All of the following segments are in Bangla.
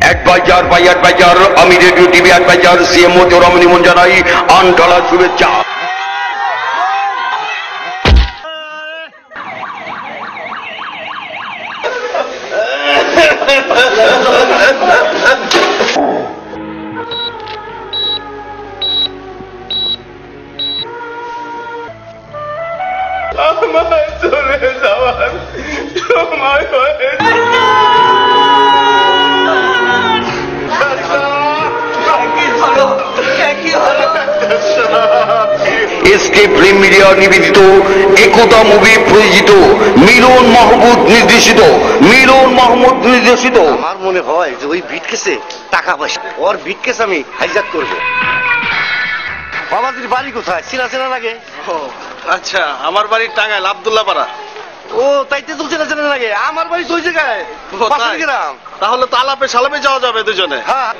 অ্যাডভাইজার বাই অ্যাডভাইজার, আমি radio TV adviser CM Motiur Rahman Emon জানাই আনঢালা শুভেচ্ছা। চলে যাওয়ার সময় হয়েছে। এসকে ফিল্ম মিডিয়া নিবেদিত একতা মুভি প্রযোজিত মিলন মাহমুদ নির্দেশিত আমার মনে হয় যে ওই বিটকেসে টাকা পয়সা, ওর বিটকেস আমি হাইজ্যাক করবো। বাবাজির বাড়ি কোথায়? চেনা চেনা লাগে। আচ্ছা, আমার বাড়ির টাঙ্গাইল আব্দুল্লাহ পাড়া। ও তাইতে তো চেনা চেনা লাগে। আমার বাড়ি ওই জায়গায়, পাশের গ্রাম। তাহলে তো আলাপে সালাপে যাওয়া যাবে দুজনে। হ্যাঁ,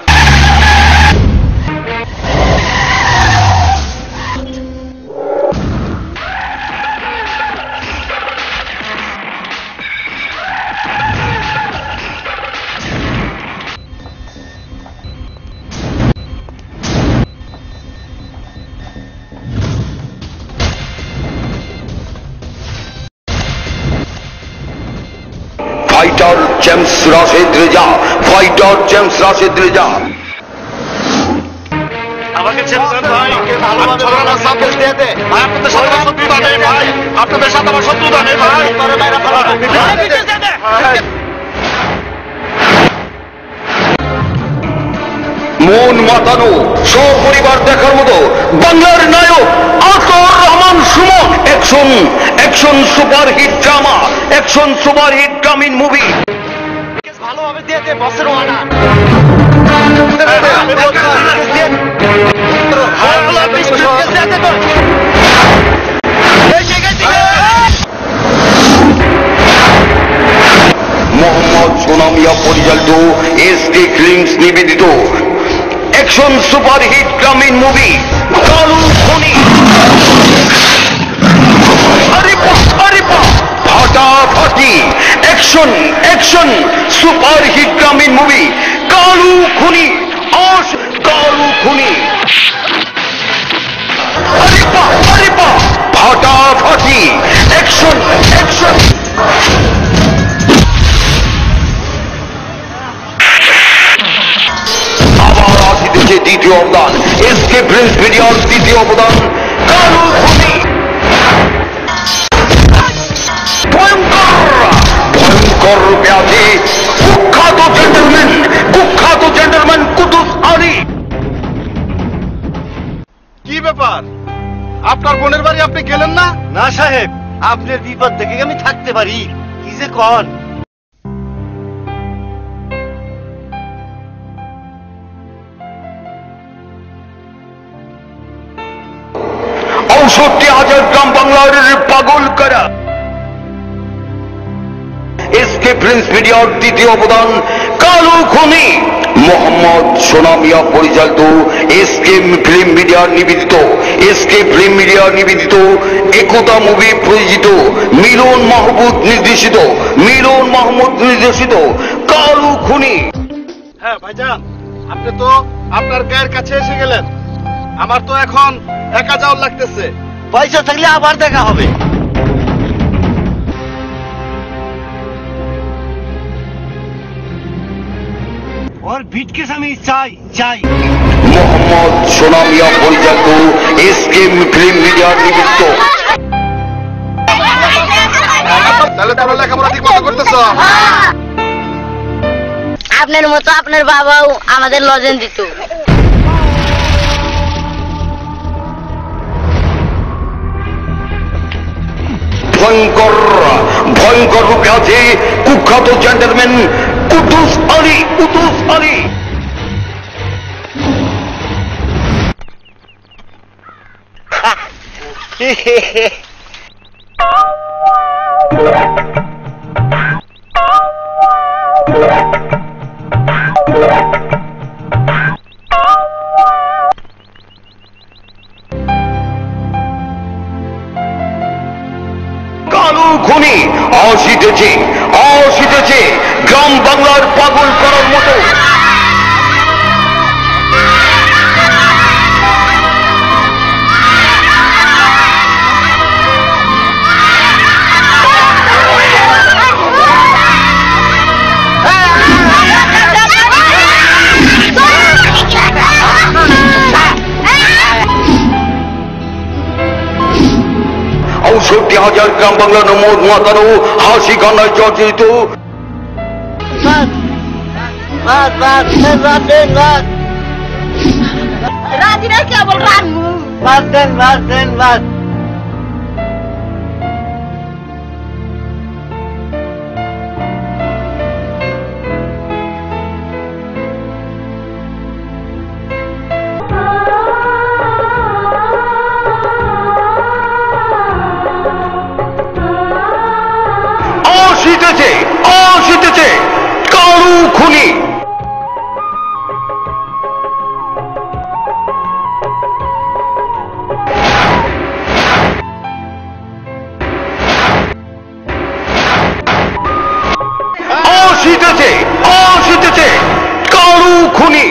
ফাইটার জেমস রাশেদ রেজা, আমাকে ছেড়ে দেন ভাই। আপনাদের সাথে আমার শত্রুতা নেই ভাই। আপনাদের সাথে আমার শত্রুতা নেই ভাই। মন মাতানো সপরিবার দেখার মতো বাংলার নায়ক আতর Rahman Suman, action superhit drama, action superhit গ্রামীণ মুভি। ভালোভাবে দিয়ে দে বসের ওয়ানা। মোহাম্মদ সোনামিয়া পরিচালিত এসকে ফিল্মস নিবেদিত অ্যাকশন সুপারহিট গ্রামীণ মুভি কালু খনি। ফাটাফাটি অ্যাকশন সুপারহিট গ্রামীণ মুভি কালু খনি। ফাটাফাটি অ্যাকশন। আবার আসিতেছে দ্বিতীয় অবদান, এসকে ফিল্মস মিডিয়ার দ্বিতীয় অবদান কালু খনি। ভয়ঙ্কর রূপে আছে কুখ্যাত জেন্টলম্যান কুতুস আলী। কি ব্যাপার, আপনার বোনের বাড়ি আপনি গেলেন না? না সাহেব, আপনার বিপদ দেখে আমি থাকতে পারি? কি যে কন। ৬৫,০০০ গ্রাম বাংলার পাগল করা। এসকে ফিল্মস মিডিয়ার দ্বিতীয় অবদান কালু খনি। মোহাম্মদ সোনামিয়া পরিচালিত এসকে ফিল্ম মিডিয়ার নিবেদিত একতা মুভি প্রযোজিত মিলন মাহমুদ নির্দেশিত কালু খনি। হ্যাঁ ভাইজান, আপনি তো আপনার গায়ের কাছে এসে গেলেন। আমার তো এখন একা যাওয়ার লাগতেছে। পয়সা থাকলে আবার দেখা হবে। ওর বিটকেস আমি চাই। মোহাম্মদ সোনামিয়া পরিচালিত এসকে ফিল্ম মিডিয়ার নিবেদিত। তাহলে তোমরা লেখাপড়া ঠিক মতো করতেছ? আপনার মতো আপনার বাবাও আমাদের লজেন দিত। ভয়ঙ্কর রূপে আছে কুখ্যাত জেন্টলম্যান কুতুস আলী। কালু খনি আসিতেছে গ্রাম বাংলার পাগল করার মতো হাজার গ্রাম বাংলা নমোদ মাতানো হাসি কান্নায় জর্জরিত। রাজিরা কেবল রানমু আসিতেছে আসিতেছে কারু খুনি। আসিতেছে আসিতেছে কারু খুনি।